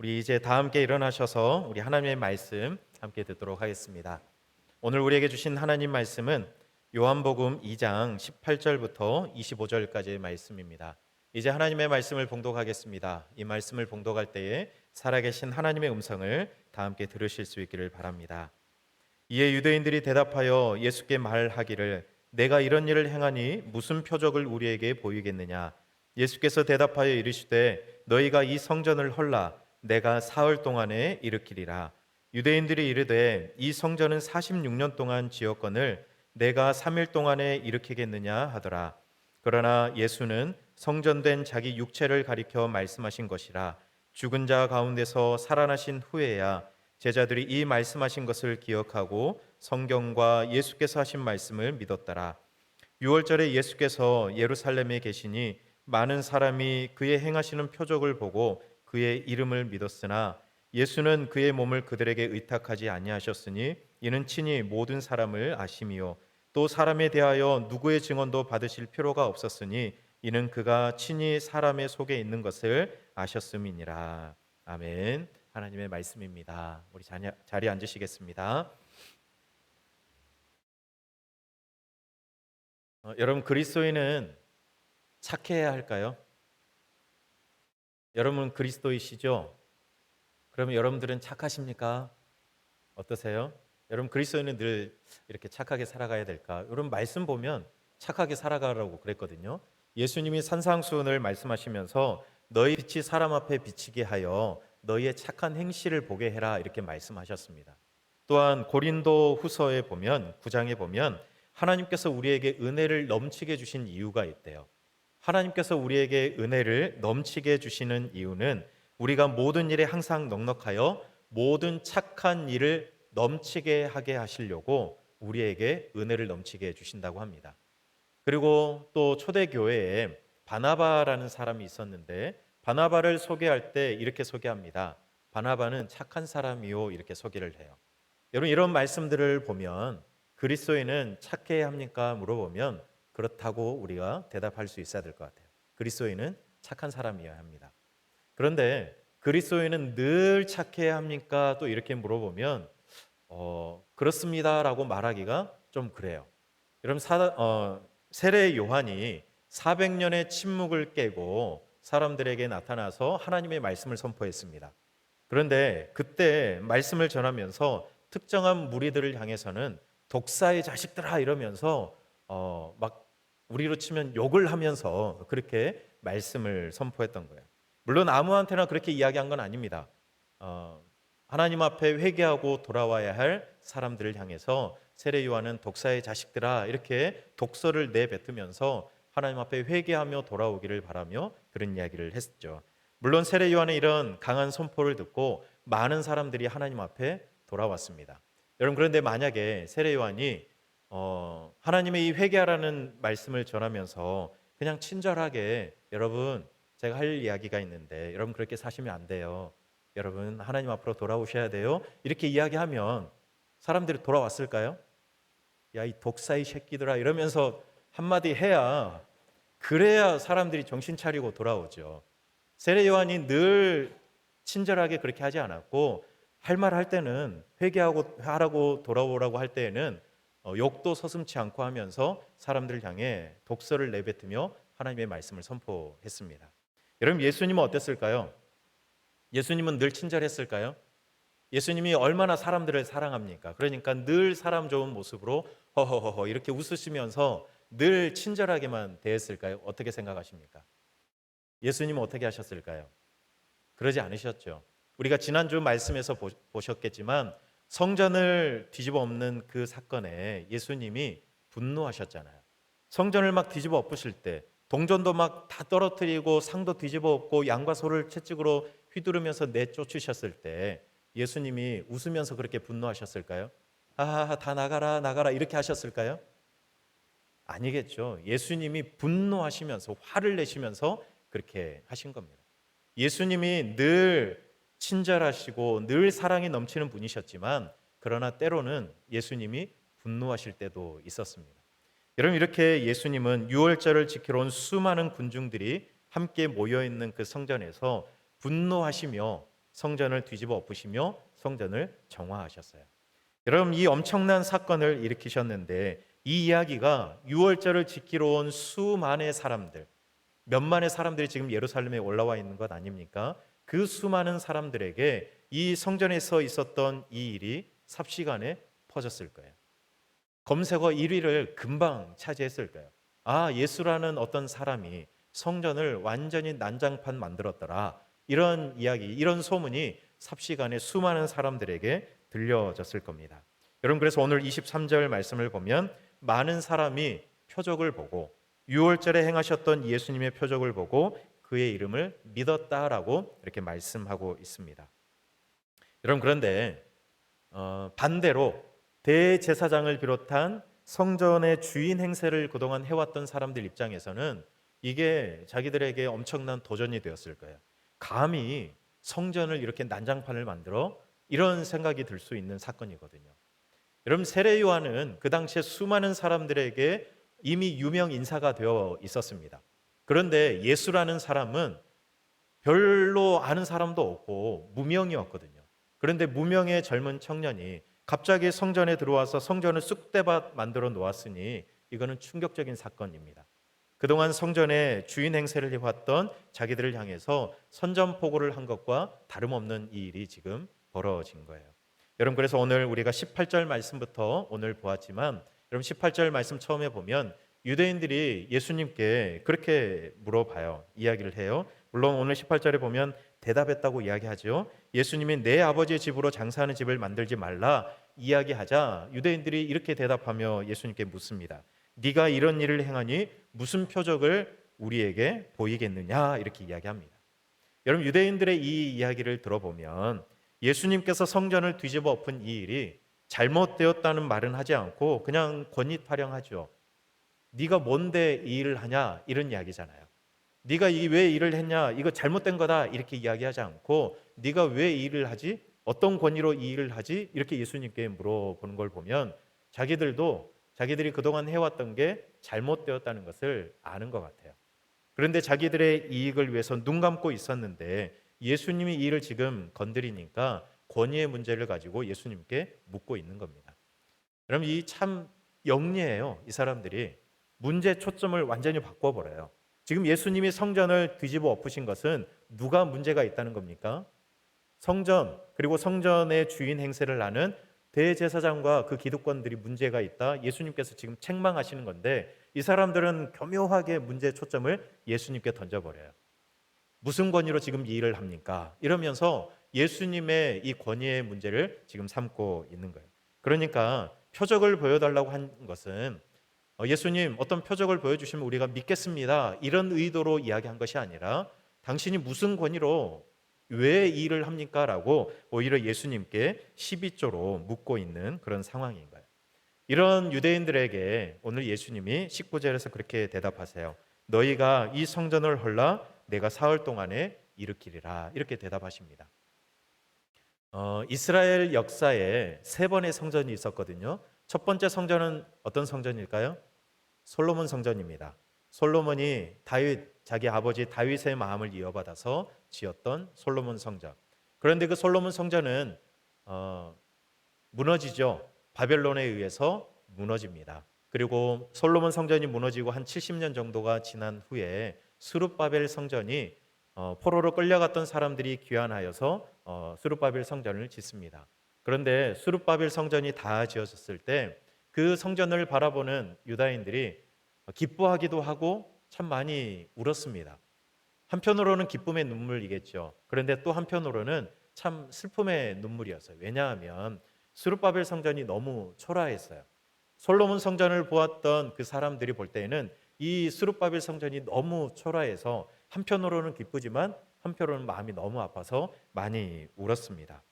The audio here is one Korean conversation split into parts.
우리 이제 다 함께 일어나셔서 우리 하나님의 말씀 함께 듣도록 하겠습니다. 오늘 우리에게 주신 하나님 말씀은 요한복음 2장 18절부터 25절까지의 말씀입니다. 이제 하나님의 말씀을 봉독하겠습니다. 이 말씀을 봉독할 때에 살아계신 하나님의 음성을 다 함께 들으실 수 있기를 바랍니다. 이에 유대인들이 대답하여 예수께 말하기를 내가 이런 일을 행하니 무슨 표적을 우리에게 보이겠느냐. 예수께서 대답하여 이르시되 너희가 이 성전을 헐라 내가 사흘 동안에 일으키리라. 유대인들이 이르되 이 성전은 46년 동안 지었거늘 내가 3일 동안에 일으키겠느냐 하더라. 그러나 예수는 성전된 자기 육체를 가리켜 말씀하신 것이라. 죽은 자 가운데서 살아나신 후에야 제자들이 이 말씀하신 것을 기억하고 성경과 예수께서 하신 말씀을 믿었더라. 유월절에 예수께서 예루살렘에 계시니 많은 사람이 그의 행하시는 표적을 보고 그의 이름을 믿었으나 예수는 그의 몸을 그들에게 의탁하지 아니하셨으니 이는 친히 모든 사람을 아심이요 또 사람에 대하여 누구의 증언도 받으실 필요가 없었으니 이는 그가 친히 사람의 속에 있는 것을 아셨음이니라. 아멘. 하나님의 말씀입니다. 우리 자리에 앉으시겠습니다. 여러분, 그리스도인은 착해야 할까요? 여러분 그리스도이시죠? 그러면 여러분들은 착하십니까? 어떠세요? 여러분 그리스도인은 늘 이렇게 착하게 살아가야 될까? 여러분 말씀 보면 착하게 살아가라고 그랬거든요. 예수님이 산상수훈을 말씀하시면서 너희 빛이 사람 앞에 비치게 하여 너희의 착한 행실을 보게 해라 이렇게 말씀하셨습니다. 또한 고린도 후서에 보면 9장에 보면 하나님께서 우리에게 은혜를 넘치게 주신 이유가 있대요. 하나님께서 우리에게 은혜를 넘치게 주시는 이유는 우리가 모든 일에 항상 넉넉하여 모든 착한 일을 넘치게 하게 하시려고 우리에게 은혜를 넘치게 해 주신다고 합니다. 그리고 또 초대교회에 바나바라는 사람이 있었는데 바나바를 소개할 때 이렇게 소개합니다. 바나바는 착한 사람이요 이렇게 소개를 해요. 여러분 이런 말씀들을 보면 그리스도인은 착해야 합니까? 물어보면 그렇다고 우리가 대답할 수 있어야 될 것 같아요. 그리스도인은 착한 사람이어야 합니다. 그런데 그리스도인은 늘 착해야 합니까? 또 이렇게 물어보면 그렇습니다라고 말하기가 좀 그래요. 여러분 세례 요한이 400년의 침묵을 깨고 사람들에게 나타나서 하나님의 말씀을 선포했습니다. 그런데 그때 말씀을 전하면서 특정한 무리들을 향해서는 독사의 자식들아 이러면서 막 우리로 치면 욕을 하면서 그렇게 말씀을 선포했던 거예요. 물론 아무한테나 그렇게 이야기한 건 아닙니다. 하나님 앞에 회개하고 돌아와야 할 사람들을 향해서 세례 요한은 독사의 자식들아 이렇게 독서를 내뱉으면서 하나님 앞에 회개하며 돌아오기를 바라며 그런 이야기를 했죠. 물론 세례 요한의 이런 강한 선포를 듣고 많은 사람들이 하나님 앞에 돌아왔습니다. 여러분 그런데 만약에 세례 요한이 하나님의 이 회개하라는 말씀을 전하면서 그냥 친절하게 여러분 제가 할 이야기가 있는데 여러분 그렇게 사시면 안 돼요. 여러분 하나님 앞으로 돌아오셔야 돼요. 이렇게 이야기하면 사람들이 돌아왔을까요? 야, 이 독사의 새끼들아 이러면서 한마디 해야 그래야 사람들이 정신 차리고 돌아오죠. 세례 요한이 늘 친절하게 그렇게 하지 않았고 할 말 할 때는 회개하고 하라고 돌아오라고 할 때에는 욕도 서슴지 않고 하면서 사람들을 향해 독서를 내뱉으며 하나님의 말씀을 선포했습니다. 여러분 예수님은 어땠을까요? 예수님은 늘 친절했을까요? 예수님이 얼마나 사람들을 사랑합니까? 그러니까 늘 사람 좋은 모습으로 허허허허 이렇게 웃으시면서 늘 친절하게만 대했을까요? 어떻게 생각하십니까? 예수님은 어떻게 하셨을까요? 그러지 않으셨죠. 우리가 지난주 말씀에서 보셨겠지만 성전을 뒤집어 엎는 그 사건에 예수님이 분노하셨잖아요. 성전을 막 뒤집어 엎으실 때 동전도 막 다 떨어뜨리고 상도 뒤집어 엎고 양과 소를 채찍으로 휘두르면서 내쫓으셨을 때 예수님이 웃으면서 그렇게 분노하셨을까요? 아, 다 나가라 나가라 이렇게 하셨을까요? 아니겠죠. 예수님이 분노하시면서 화를 내시면서 그렇게 하신 겁니다. 예수님이 늘 친절하시고 늘 사랑이 넘치는 분이셨지만 그러나 때로는 예수님이 분노하실 때도 있었습니다. 여러분 이렇게 예수님은 유월절을 지키러 온 수많은 군중들이 함께 모여 있는 그 성전에서 분노하시며 성전을 뒤집어 엎으시며 성전을 정화하셨어요. 여러분, 이 엄청난 사건을 일으키셨는데 이 이야기가 유월절을 지키러 온 수만의 사람들, 몇만의 사람들이 지금 예루살렘에 올라와 있는 것 아닙니까? 그 수많은 사람들에게 이 성전에서 있었던 이 일이 삽시간에 퍼졌을 거예요. 검색어 1위를 금방 차지했을 거예요. 아, 예수라는 어떤 사람이 성전을 완전히 난장판 만들었더라. 이런 이야기, 이런 소문이 삽시간에 수많은 사람들에게 들려졌을 겁니다. 여러분, 그래서 오늘 23절 말씀을 보면 많은 사람이 표적을 보고 6월절에 행하셨던 예수님의 표적을 보고 그의 이름을 믿었다라고 이렇게 말씀하고 있습니다. 여러분, 그런데 반대로 대제사장을 비롯한 성전의 주인 행세를 그동안 해왔던 사람들 입장에서는 이게 자기들에게 엄청난 도전이 되었을 거예요. 감히 성전을 이렇게 난장판을 만들어, 이런 생각이 들 수 있는 사건이거든요. 여러분, 세례 요한은 그 당시에 수많은 사람들에게 이미 유명 인사가 되어 있었습니다. 그런데 예수라는 사람은 별로 아는 사람도 없고 무명이었거든요. 그런데 무명의 젊은 청년이 갑자기 성전에 들어와서 성전을 쑥대밭 만들어 놓았으니 이거는 충격적인 사건입니다. 그동안 성전의 주인 행세를 해왔던 자기들을 향해서 선전포고를 한 것과 다름없는 이 일이 지금 벌어진 거예요. 여러분, 그래서 오늘 우리가 18절 말씀부터 오늘 보았지만, 여러분 18절 말씀 처음에 보면 유대인들이 예수님께 그렇게 물어봐요. 이야기를 해요. 물론 오늘 18절에 보면 대답했다고 이야기하죠. 예수님이 내 아버지의 집으로 장사하는 집을 만들지 말라 이야기하자 유대인들이 이렇게 대답하며 예수님께 묻습니다. 네가 이런 일을 행하니 무슨 표적을 우리에게 보이겠느냐, 이렇게 이야기합니다. 여러분, 유대인들의 이 이야기를 들어보면 예수님께서 성전을 뒤집어 엎은 이 일이 잘못되었다는 말은 하지 않고 그냥 권위타령하죠. 네가 뭔데 이 일을 하냐, 이런 이야기잖아요. 네가 왜 일을 했냐, 이거 잘못된 거다, 이렇게 이야기하지 않고 네가 왜 이 일을 하지? 어떤 권위로 이 일을 하지? 이렇게 예수님께 물어보는 걸 보면 자기들이 그동안 해왔던 게 잘못되었다는 것을 아는 것 같아요. 그런데 자기들의 이익을 위해서 눈 감고 있었는데 예수님이 이 일을 지금 건드리니까 권위의 문제를 가지고 예수님께 묻고 있는 겁니다. 여러분, 이 참 영리해요. 이 사람들이 문제 초점을 완전히 바꿔버려요. 지금 예수님이 성전을 뒤집어 엎으신 것은 누가 문제가 있다는 겁니까? 성전, 그리고 성전의 주인 행세를 하는 대제사장과 그 기득권들이 문제가 있다. 예수님께서 지금 책망하시는 건데 이 사람들은 교묘하게 문제 초점을 예수님께 던져버려요. 무슨 권위로 지금 이 일을 합니까? 이러면서 예수님의 이 권위의 문제를 지금 삼고 있는 거예요. 그러니까 표적을 보여달라고 한 것은 예수님 어떤 표적을 보여주시면 우리가 믿겠습니다, 이런 의도로 이야기한 것이 아니라 당신이 무슨 권위로 왜 이 일을 합니까? 라고 오히려 예수님께 12조로 묻고 있는 그런 상황인 거예요. 이런 유대인들에게 오늘 예수님이 19절에서 그렇게 대답하세요. 너희가 이 성전을 헐라 내가 사흘 동안에 일으키리라, 이렇게 대답하십니다. 이스라엘 역사에 세 번의 성전이 있었거든요. 첫 번째 성전은 어떤 성전일까요? 솔로몬 성전입니다. 솔로몬이 자기 아버지 다윗의 마음을 이어받아서 지었던 솔로몬 성전. 그런데 그 솔로몬 성전은 무너지죠. 바벨론에 의해서 무너집니다. 그리고 솔로몬 성전이 무너지고 한 70년 정도가 지난 후에 스룹바벨 성전이 포로로 끌려갔던 사람들이 귀환하여서 스룹바벨 성전을 짓습니다. 그런데 스룹바벨 성전이 다 지어졌을 때 그 성전을 바라보는 유다인들이 기뻐하기도 하고 참 많이 울었습니다. 한편으로는 기쁨의 눈물이겠죠. 그런데 또 한편으로는 참 슬픔의 눈물이었어요. 왜냐하면 스룹바벨 성전이 너무 초라했어요. 솔로몬 성전을 보았던 그 사람들이 볼 때에는 이 스룹바벨 성전이 너무 초라해서 한편으로는 기쁘지만 한편으로는 마음이 너무 아파서 많이 울었습니다.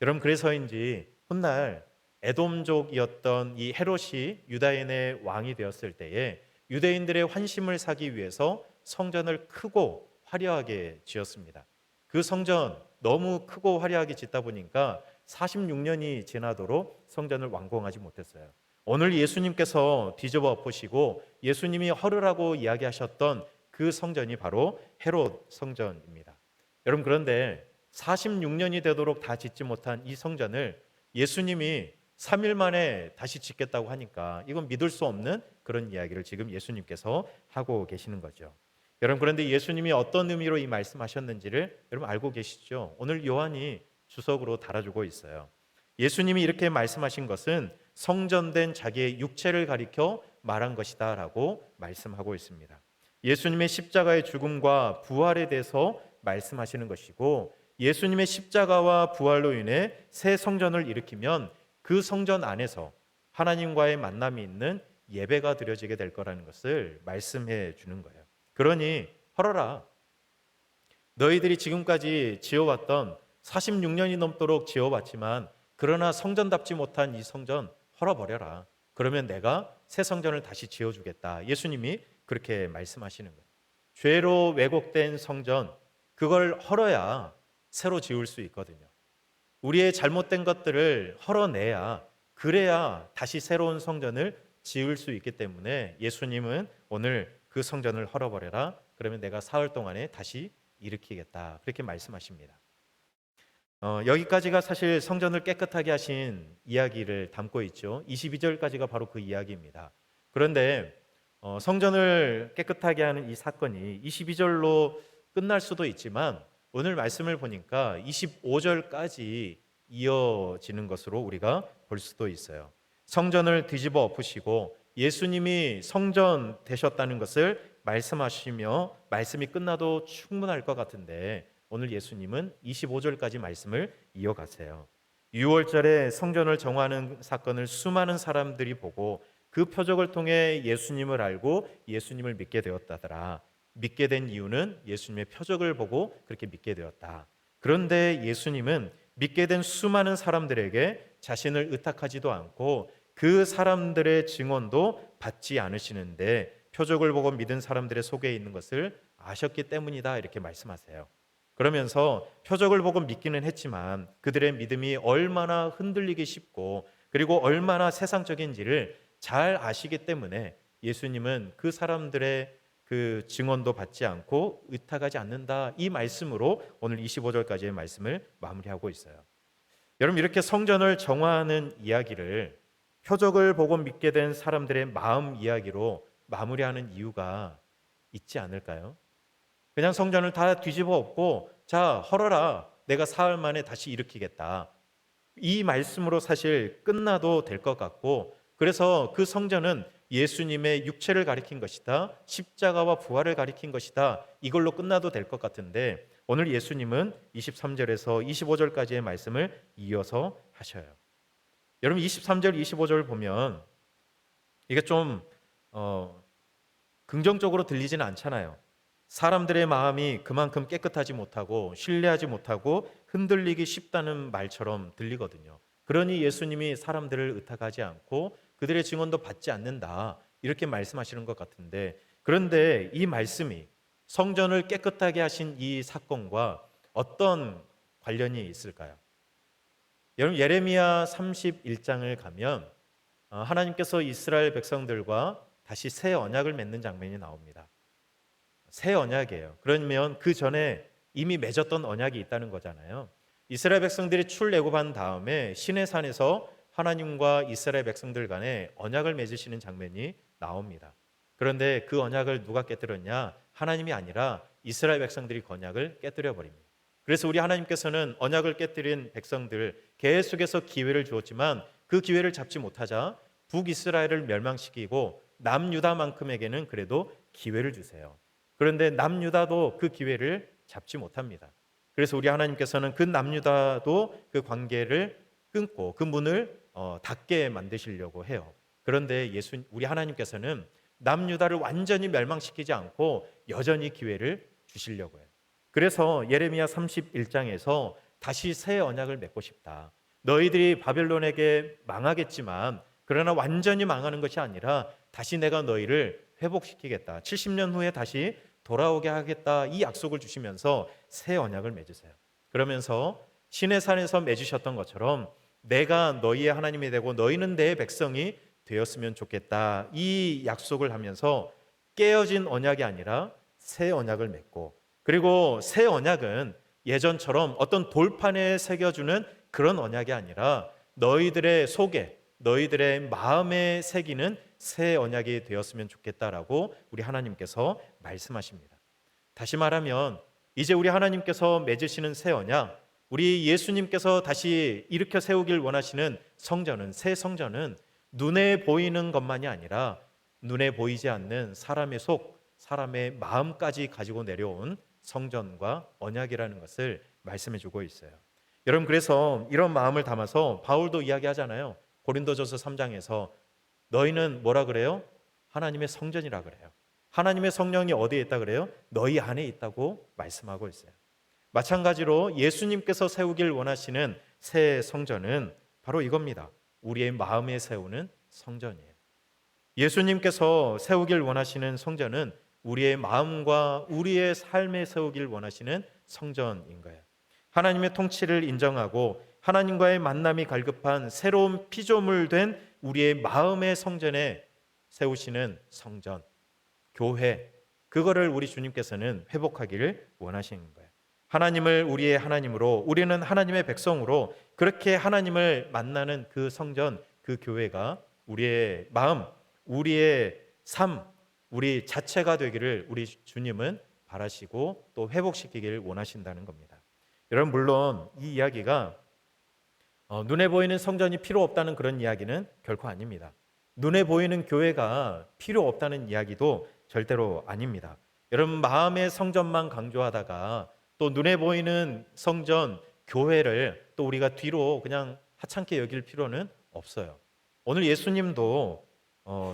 여러분, 그래서인지 훗날 에돔족이었던 이 헤롯이 유다인의 왕이 되었을 때에 유대인들의 환심을 사기 위해서 성전을 크고 화려하게 지었습니다. 그 성전 너무 크고 화려하게 짓다 보니까 46년이 지나도록 성전을 완공하지 못했어요. 오늘 예수님께서 뒤집어 엎으시고 예수님이 헐으라고 이야기하셨던 그 성전이 바로 헤롯 성전입니다. 여러분, 그런데 46년이 되도록 다 짓지 못한 이 성전을 예수님이 3일 만에 다시 짓겠다고 하니까 이건 믿을 수 없는 그런 이야기를 지금 예수님께서 하고 계시는 거죠. 여러분, 그런데 예수님이 어떤 의미로 이 말씀하셨는지를 여러분 알고 계시죠? 오늘 요한이 주석으로 달아주고 있어요. 예수님이 이렇게 말씀하신 것은 성전된 자기의 육체를 가리켜 말한 것이다 라고 말씀하고 있습니다. 예수님의 십자가의 죽음과 부활에 대해서 말씀하시는 것이고, 예수님의 십자가와 부활로 인해 새 성전을 일으키면 그 성전 안에서 하나님과의 만남이 있는 예배가 드려지게 될 거라는 것을 말씀해 주는 거예요. 그러니 헐어라. 너희들이 지금까지 지어왔던 46년이 넘도록 지어왔지만 그러나 성전답지 못한 이 성전 헐어버려라. 그러면 내가 새 성전을 다시 지어주겠다. 예수님이 그렇게 말씀하시는 거예요. 죄로 왜곡된 성전, 그걸 헐어야 새로 지을 수 있거든요. 우리의 잘못된 것들을 헐어내야, 그래야 다시 새로운 성전을 지을 수 있기 때문에 예수님은 오늘 그 성전을 헐어버려라. 그러면 내가 사흘 동안에 다시 일으키겠다. 그렇게 말씀하십니다. 여기까지가 사실 성전을 깨끗하게 하신 이야기를 담고 있죠. 22절까지가 바로 그 이야기입니다. 그런데 성전을 깨끗하게 하는 이 사건이 22절로 끝날 수도 있지만 오늘 말씀을 보니까 25절까지 이어지는 것으로 우리가 볼 수도 있어요. 성전을 뒤집어 엎으시고 예수님이 성전 되셨다는 것을 말씀하시며 말씀이 끝나도 충분할 것 같은데 오늘 예수님은 25절까지 말씀을 이어가세요. 6월절에 성전을 정화하는 사건을 수많은 사람들이 보고 그 표적을 통해 예수님을 알고 예수님을 믿게 되었다더라. 믿게 된 이유는 예수님의 표적을 보고 그렇게 믿게 되었다. 그런데 예수님은 믿게 된 수많은 사람들에게 자신을 의탁하지도 않고 그 사람들의 증언도 받지 않으시는데 표적을 보고 믿은 사람들의 속에 있는 것을 아셨기 때문이다 이렇게 말씀하세요. 그러면서 표적을 보고 믿기는 했지만 그들의 믿음이 얼마나 흔들리기 쉽고 그리고 얼마나 세상적인지를 잘 아시기 때문에 예수님은 그 사람들의 그 증언도 받지 않고 의탁하지 않는다. 이 말씀으로 오늘 25절까지의 말씀을 마무리하고 있어요. 여러분, 이렇게 성전을 정화하는 이야기를 표적을 보고 믿게 된 사람들의 마음 이야기로 마무리하는 이유가 있지 않을까요? 그냥 성전을 다 뒤집어 엎고 자, 헐어라. 내가 사흘 만에 다시 일으키겠다. 이 말씀으로 사실 끝나도 될 것 같고 그래서 그 성전은 예수님의 육체를 가리킨 것이다. 십자가와 부활을 가리킨 것이다. 이걸로 끝나도 될 것 같은데 오늘 예수님은 23절에서 25절까지의 말씀을 이어서 하셔요. 여러분 23절, 25절 보면 이게 좀 긍정적으로 들리지는 않잖아요. 사람들의 마음이 그만큼 깨끗하지 못하고 신뢰하지 못하고 흔들리기 쉽다는 말처럼 들리거든요. 그러니 예수님이 사람들을 의탁하지 않고 그들의 증언도 받지 않는다 이렇게 말씀하시는 것 같은데 그런데 이 말씀이 성전을 깨끗하게 하신 이 사건과 어떤 관련이 있을까요? 여러분 예레미야 31장을 가면 하나님께서 이스라엘 백성들과 다시 새 언약을 맺는 장면이 나옵니다. 새 언약이에요. 그러면 그 전에 이미 맺었던 언약이 있다는 거잖아요. 이스라엘 백성들이 출애굽한 다음에 시내산에서 하나님과 이스라엘 백성들 간에 언약을 맺으시는 장면이 나옵니다. 그런데 그 언약을 누가 깨뜨렸냐? 하나님이 아니라 이스라엘 백성들이 그 언약을 깨뜨려 버립니다. 그래서 우리 하나님께서는 언약을 깨뜨린 백성들 계속해서 기회를 주었지만 그 기회를 잡지 못하자 북이스라엘을 멸망시키고 남유다만큼에게는 그래도 기회를 주세요. 그런데 남유다도 그 기회를 잡지 못합니다. 그래서 우리 하나님께서는 그 남유다도 그 관계를 끊고 그 문을 닫게 만드시려고 해요. 그런데 우리 하나님께서는 남유다를 완전히 멸망시키지 않고 여전히 기회를 주시려고 해요. 그래서 예레미야 31장에서 다시 새 언약을 맺고 싶다. 너희들이 바벨론에게 망하겠지만 그러나 완전히 망하는 것이 아니라 다시 내가 너희를 회복시키겠다. 70년 후에 다시 돌아오게 하겠다. 이 약속을 주시면서 새 언약을 맺으세요. 그러면서 시내산에서 맺으셨던 것처럼 내가 너희의 하나님이 되고 너희는 내 백성이 되었으면 좋겠다. 이 약속을 하면서 깨어진 언약이 아니라 새 언약을 맺고 그리고 새 언약은 예전처럼 어떤 돌판에 새겨주는 그런 언약이 아니라 너희들의 속에, 너희들의 마음에 새기는 새 언약이 되었으면 좋겠다라고 우리 하나님께서 말씀하십니다. 다시 말하면 이제 우리 하나님께서 맺으시는 새 언약, 우리 예수님께서 다시 일으켜 세우길 원하시는 성전은, 새 성전은 눈에 보이는 것만이 아니라 눈에 보이지 않는 사람의 속, 사람의 마음까지 가지고 내려온 성전과 언약이라는 것을 말씀해 주고 있어요. 여러분, 그래서 이런 마음을 담아서 바울도 이야기하잖아요. 고린도전서 3장에서 너희는 뭐라 그래요? 하나님의 성전이라 그래요. 하나님의 성령이 어디에 있다 그래요? 너희 안에 있다고 말씀하고 있어요. 마찬가지로 예수님께서 세우길 원하시는 새 성전은 바로 이겁니다. 우리의 마음에 세우는 성전이에요. 예수님께서 세우길 원하시는 성전은 우리의 마음과 우리의 삶에 세우길 원하시는 성전인 거예요. 하나님의 통치를 인정하고 하나님과의 만남이 갈급한 새로운 피조물 된 우리의 마음의 성전에 세우시는 성전, 교회, 그거를 우리 주님께서는 회복하기를 원하시는 거예요. 하나님을 우리의 하나님으로, 우리는 하나님의 백성으로 그렇게 하나님을 만나는 그 성전, 그 교회가 우리의 마음, 우리의 삶, 우리 자체가 되기를 우리 주님은 바라시고 또 회복시키기를 원하신다는 겁니다. 여러분, 물론 이 이야기가 눈에 보이는 성전이 필요 없다는 그런 이야기는 결코 아닙니다. 눈에 보이는 교회가 필요 없다는 이야기도 절대로 아닙니다. 여러분, 마음의 성전만 강조하다가 또 눈에 보이는 성전, 교회를 또 우리가 뒤로 그냥 하찮게 여길 필요는 없어요. 오늘 예수님도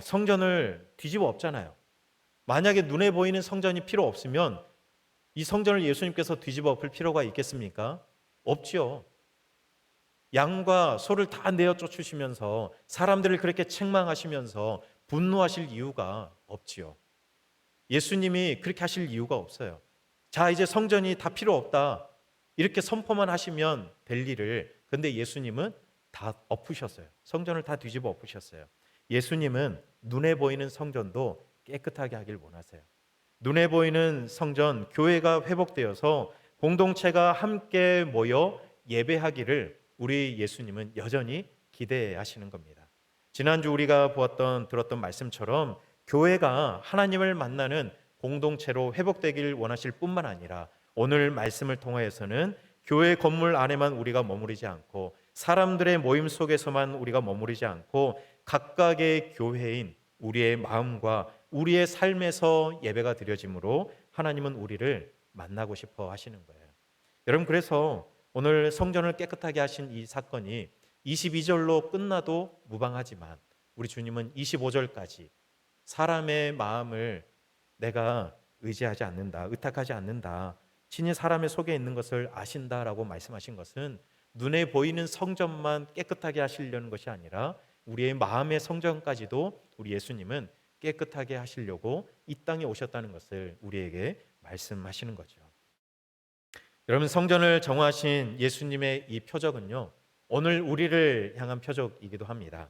성전을 뒤집어 엎잖아요. 만약에 눈에 보이는 성전이 필요 없으면 이 성전을 예수님께서 뒤집어 엎을 필요가 있겠습니까? 없지요. 양과 소를 다 내어 쫓으시면서 사람들을 그렇게 책망하시면서 분노하실 이유가 없지요. 예수님이 그렇게 하실 이유가 없어요. 자, 이제 성전이 다 필요 없다, 이렇게 선포만 하시면 될 일을, 근데 예수님은 다 엎으셨어요. 성전을 다 뒤집어 엎으셨어요. 예수님은 눈에 보이는 성전도 깨끗하게 하길 원하세요. 눈에 보이는 성전, 교회가 회복되어서 공동체가 함께 모여 예배하기를 우리 예수님은 여전히 기대하시는 겁니다. 지난주 우리가 들었던 말씀처럼 교회가 하나님을 만나는 공동체로 회복되길 원하실 뿐만 아니라 오늘 말씀을 통하여서는 교회 건물 안에만 우리가 머무르지 않고 사람들의 모임 속에서만 우리가 머무르지 않고 각각의 교회인 우리의 마음과 우리의 삶에서 예배가 드려지므로 하나님은 우리를 만나고 싶어 하시는 거예요. 여러분, 그래서 오늘 성전을 깨끗하게 하신 이 사건이 22절로 끝나도 무방하지만 우리 주님은 25절까지 사람의 마음을 내가 의지하지 않는다, 의탁하지 않는다, 친히 사람의 속에 있는 것을 아신다라고 말씀하신 것은 눈에 보이는 성전만 깨끗하게 하시려는 것이 아니라 우리의 마음의 성전까지도 우리 예수님은 깨끗하게 하시려고 이 땅에 오셨다는 것을 우리에게 말씀하시는 거죠. 여러분, 성전을 정하신 예수님의 이 표적은요, 오늘 우리를 향한 표적이기도 합니다.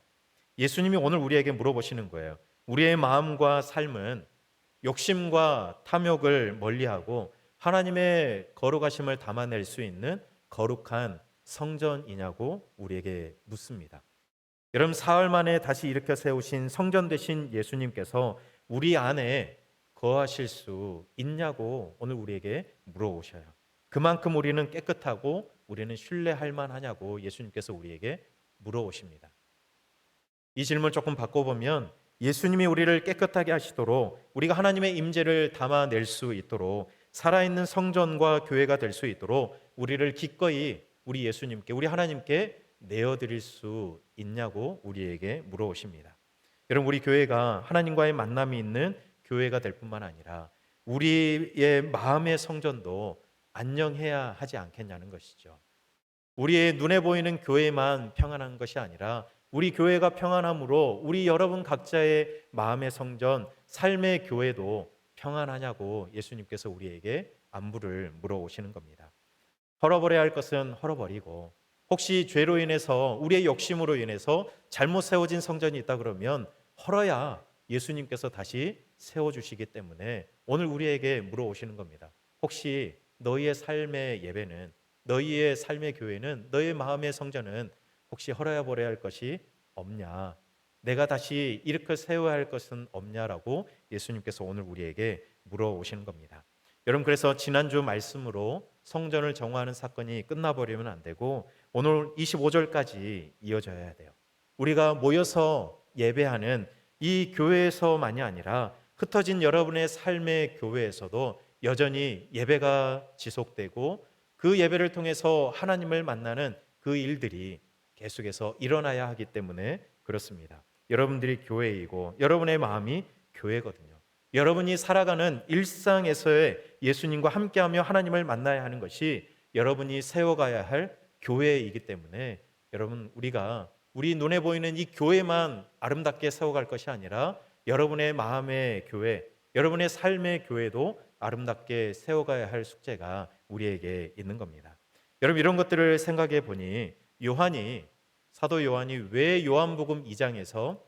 예수님이 오늘 우리에게 물어보시는 거예요. 우리의 마음과 삶은 욕심과 탐욕을 멀리하고 하나님의 거룩하심을 담아낼 수 있는 거룩한 성전이냐고 우리에게 묻습니다. 여러분, 사흘 만에 다시 일으켜 세우신 성전 되신 예수님께서 우리 안에 거하실 수 있냐고 오늘 우리에게 물어보셔요. 그만큼 우리는 깨끗하고 우리는 신뢰할 만하냐고 예수님께서 우리에게 물어오십니다. 이 질문을 조금 바꿔보면 예수님이 우리를 깨끗하게 하시도록 우리가 하나님의 임재를 담아낼 수 있도록 살아있는 성전과 교회가 될 수 있도록 우리를 기꺼이 우리 예수님께, 우리 하나님께 내어드릴 수 있냐고 우리에게 물어오십니다. 여러분, 우리 교회가 하나님과의 만남이 있는 교회가 될 뿐만 아니라 우리의 마음의 성전도 안녕해야 하지 않겠냐는 것이죠. 우리의 눈에 보이는 교회만 평안한 것이 아니라 우리 교회가 평안함으로 우리 여러분 각자의 마음의 성전, 삶의 교회도 평안하냐고 예수님께서 우리에게 안부를 물어오시는 겁니다. 헐어버려야 할 것은 헐어버리고 혹시 죄로 인해서 우리의 욕심으로 인해서 잘못 세워진 성전이 있다 그러면 헐어야 예수님께서 다시 세워주시기 때문에 오늘 우리에게 물어오시는 겁니다. 혹시 너희의 삶의 예배는, 너희의 삶의 교회는, 너희의 마음의 성전은 혹시 헐어야 버려야 할 것이 없냐? 내가 다시 일으켜 세워야 할 것은 없냐라고 예수님께서 오늘 우리에게 물어오시는 겁니다. 여러분, 그래서 지난주 말씀으로 성전을 정화하는 사건이 끝나버리면 안 되고 오늘 25절까지 이어져야 돼요. 우리가 모여서 예배하는 이 교회에서만이 아니라 흩어진 여러분의 삶의 교회에서도 여전히 예배가 지속되고 그 예배를 통해서 하나님을 만나는 그 일들이 계속해서 일어나야 하기 때문에 그렇습니다. 여러분들이 교회이고 여러분의 마음이 교회거든요. 여러분이 살아가는 일상에서의 예수님과 함께하며 하나님을 만나야 하는 것이 여러분이 세워가야 할 교회이기 때문에 여러분, 우리가 우리 눈에 보이는 이 교회만 아름답게 세워갈 것이 아니라 여러분의 마음의 교회, 여러분의 삶의 교회도 아름답게 세워가야 할 숙제가 우리에게 있는 겁니다. 여러분, 이런 것들을 생각해 보니 사도 요한이 왜 요한복음 2장에서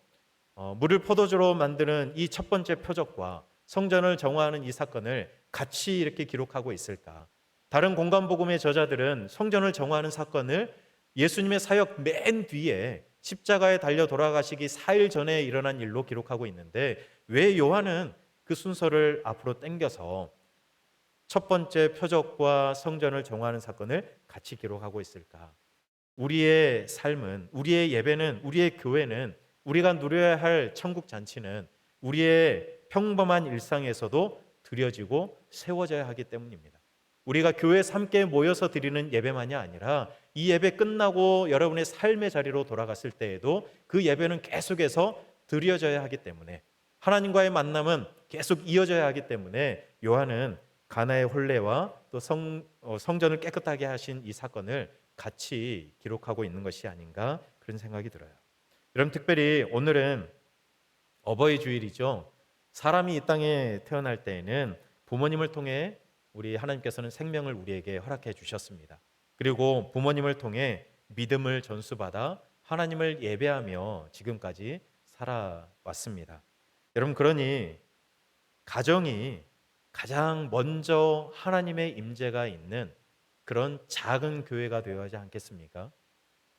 물을 포도주로 만드는 이 첫 번째 표적과 성전을 정화하는 이 사건을 같이 이렇게 기록하고 있을까? 다른 공간복음의 저자들은 성전을 정화하는 사건을 예수님의 사역 맨 뒤에 십자가에 달려 돌아가시기 4일 전에 일어난 일로 기록하고 있는데 왜 요한은 그 순서를 앞으로 당겨서 첫 번째 표적과 성전을 정화하는 사건을 같이 기록하고 있을까? 우리의 삶은, 우리의 예배는, 우리의 교회는, 우리가 누려야 할 천국 잔치는 우리의 평범한 일상에서도 드려지고 세워져야 하기 때문입니다. 우리가 교회에서 함께 모여서 드리는 예배만이 아니라 이 예배 끝나고 여러분의 삶의 자리로 돌아갔을 때에도 그 예배는 계속해서 드려져야 하기 때문에, 하나님과의 만남은 계속 이어져야 하기 때문에 요한은 가나의 혼례와 또 성전을 깨끗하게 하신 이 사건을 같이 기록하고 있는 것이 아닌가, 그런 생각이 들어요. 여러분, 특별히 오늘은 어버이 주일이죠. 사람이 이 땅에 태어날 때에는 부모님을 통해 우리 하나님께서는 생명을 우리에게 허락해 주셨습니다. 그리고 부모님을 통해 믿음을 전수받아 하나님을 예배하며 지금까지 살아왔습니다. 여러분, 그러니 가정이 가장 먼저 하나님의 임재가 있는 그런 작은 교회가 되어야 하지 않겠습니까?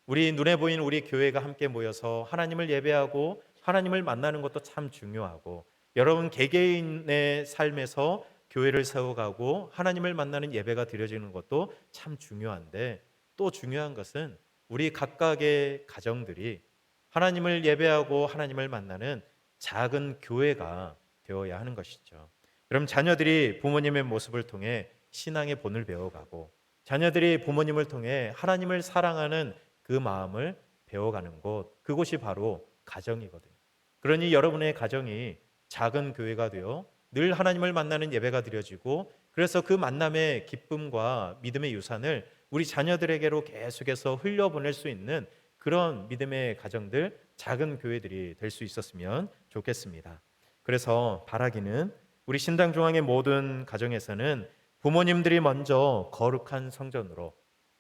우리 눈에 보이는 우리 교회가 함께 모여서 하나님을 예배하고 하나님을 만나는 것도 참 중요하고, 여러분 개개인의 삶에서 교회를 세워가고 하나님을 만나는 예배가 드려지는 것도 참 중요한데, 또 중요한 것은 우리 각각의 가정들이 하나님을 예배하고 하나님을 만나는 작은 교회가 되어야 하는 것이죠. 여러분, 자녀들이 부모님의 모습을 통해 신앙의 본을 배워가고 자녀들이 부모님을 통해 하나님을 사랑하는 그 마음을 배워가는 곳, 그곳이 바로 가정이거든요. 그러니 여러분의 가정이 작은 교회가 되어 늘 하나님을 만나는 예배가 드려지고, 그래서 그 만남의 기쁨과 믿음의 유산을 우리 자녀들에게로 계속해서 흘려보낼 수 있는 그런 믿음의 가정들, 작은 교회들이 될 수 있었으면 좋겠습니다. 그래서 바라기는 우리 신당중앙의 모든 가정에서는 부모님들이 먼저 거룩한 성전으로,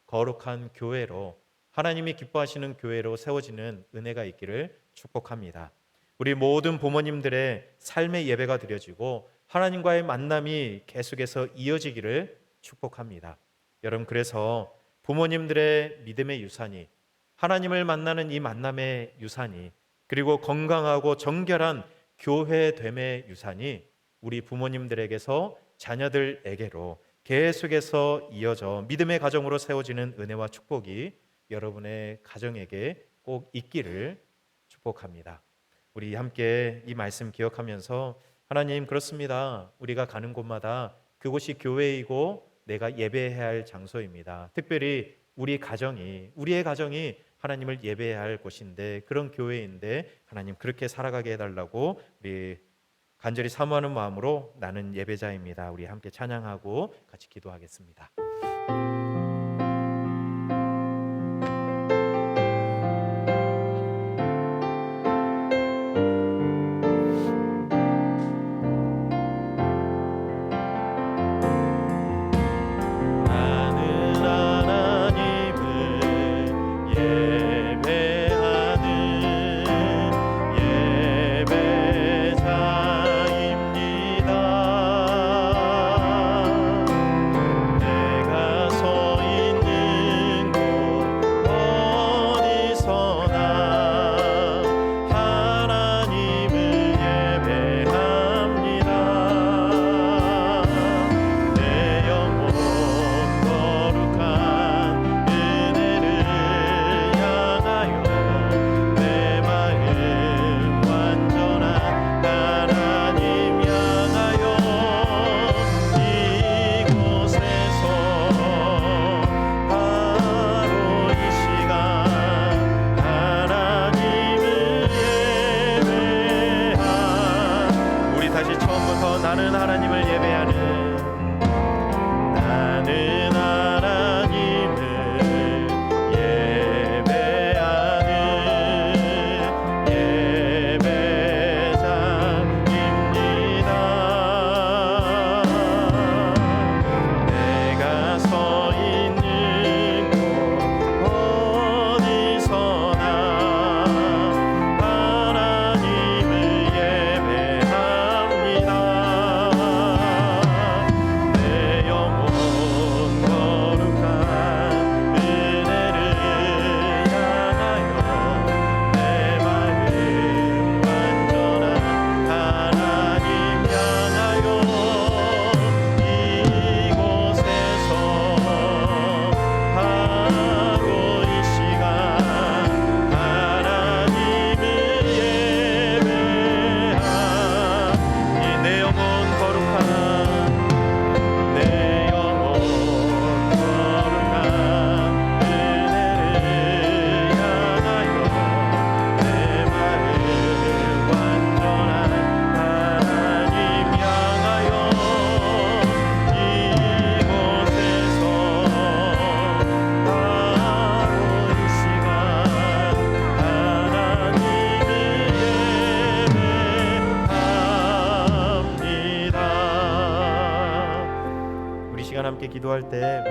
거룩한 교회로, 하나님이 기뻐하시는 교회로 세워지는 은혜가 있기를 축복합니다. 우리 모든 부모님들의 삶의 예배가 드려지고 하나님과의 만남이 계속해서 이어지기를 축복합니다. 여러분, 그래서 부모님들의 믿음의 유산이, 하나님을 만나는 이 만남의 유산이, 그리고 건강하고 정결한 교회됨의 유산이 우리 부모님들에게서 자녀들에게로 계속해서 이어져 믿음의 가정으로 세워지는 은혜와 축복이 여러분의 가정에게 꼭 있기를 축복합니다. 우리 함께 이 말씀 기억하면서, 하나님, 그렇습니다. 우리가 가는 곳마다 그곳이 교회이고 내가 예배해야 할 장소입니다. 특별히 우리의 가정이 하나님을 예배해야 할 곳인데, 그런 교회인데 하나님 그렇게 살아가게 해달라고 우리 간절히 사모하는 마음으로 나는 예배자입니다. 우리 함께 찬양하고 같이 기도하겠습니다. 예배자입니다. 기도할 때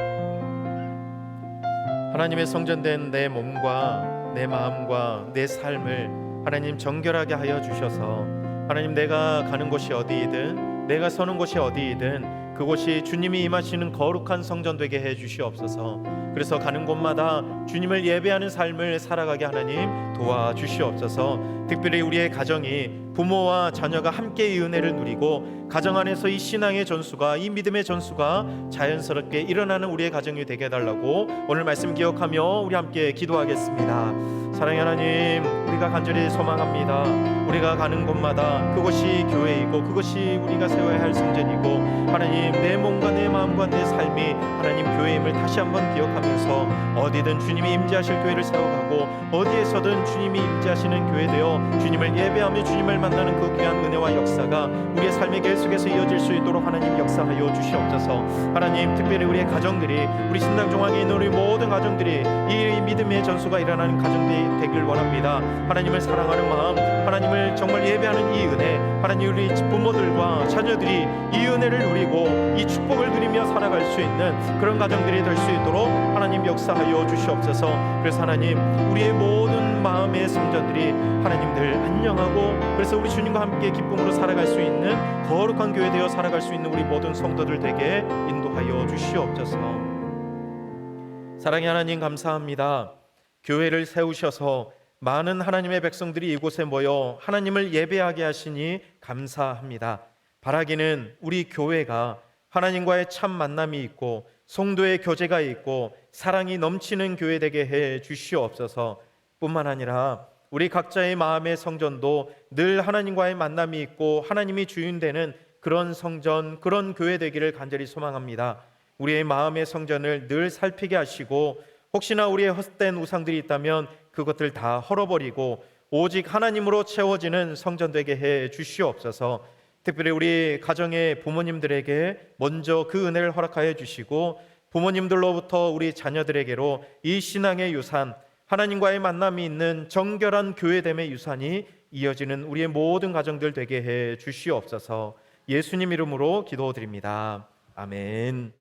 하나님의 성전된 내 몸과 내 마음과 내 삶을 하나님 정결하게 하여 주셔서 하나님 내가 가는 곳이 어디이든 내가 서는 곳이 어디이든 그곳이 주님이 임하시는 거룩한 성전 되게 해 주시옵소서. 그래서 가는 곳마다 주님을 예배하는 삶을 살아가게 하나님 도와주시옵소서. 특별히 우리의 가정이 부모와 자녀가 함께 이 은혜를 누리고 가정 안에서 이 신앙의 전수가 이 믿음의 전수가 자연스럽게 일어나는 우리의 가정이 되게 해달라고 오늘 말씀 기억하며 우리 함께 기도하겠습니다. 사랑의 하나님, 우리가 간절히 소망합니다. 우리가 가는 곳마다 그것이 교회이고 그것이 우리가 세워야 할 성전이고 하나님 내 몸과 내 마음과 내 삶이 하나님 교회임을 다시 한번 기억하면서 어디든 주님이 임재하실 교회를 세워가고 어디에서든 주님이 임재하시는 교회 되어 주님을 예배하며 주님을 만나는 그 귀한 은혜와 역사가 우리의 삶의 계속해서 이어질 수 있도록 하나님 역사하여 주시옵소서. 하나님 특별히 우리의 가정들이 우리 신당종항에 있는 우리 모든 가정들이 이 믿음의 전수가 일어나는 가정들이 되길 원합니다. 하나님을 사랑하는 마음, 하나님을 정말 예배하는 이 은혜, 하나님 우리 부모들과 자녀들이 이 은혜를 누리고 이 축복을 누리며 살아갈 수 있는 그런 가정들이 될 수 있도록 하나님 역사하여 주시옵소서. 그래서 하나님 우리의 모든 마음의 성전들이 하나님들 안녕하고 그래서 우리 주님과 함께 기쁨으로 살아갈 수 있는 거룩한 교회 되어 살아갈 수 있는 우리 모든 성도들 되게 인도하여 주시옵소서. 사랑의 하나님 감사합니다. 교회를 세우셔서 많은 하나님의 백성들이 이곳에 모여 하나님을 예배하게 하시니 감사합니다. 바라기는 우리 교회가 하나님과의 참 만남이 있고 성도의 교제가 있고 사랑이 넘치는 교회 되게 해 주시옵소서. 뿐만 아니라 우리 각자의 마음의 성전도 늘 하나님과의 만남이 있고 하나님이 주인 되는 그런 성전, 그런 교회 되기를 간절히 소망합니다. 우리의 마음의 성전을 늘 살피게 하시고 혹시나 우리의 헛된 우상들이 있다면 그것들 다 헐어버리고 오직 하나님으로 채워지는 성전 되게 해 주시옵소서. 특별히 우리 가정의 부모님들에게 먼저 그 은혜를 허락하여 주시고 부모님들로부터 우리 자녀들에게로 이 신앙의 유산, 하나님과의 만남이 있는 정결한 교회됨의 유산이 이어지는 우리의 모든 가정들 되게 해 주시옵소서. 예수님 이름으로 기도드립니다. 아멘.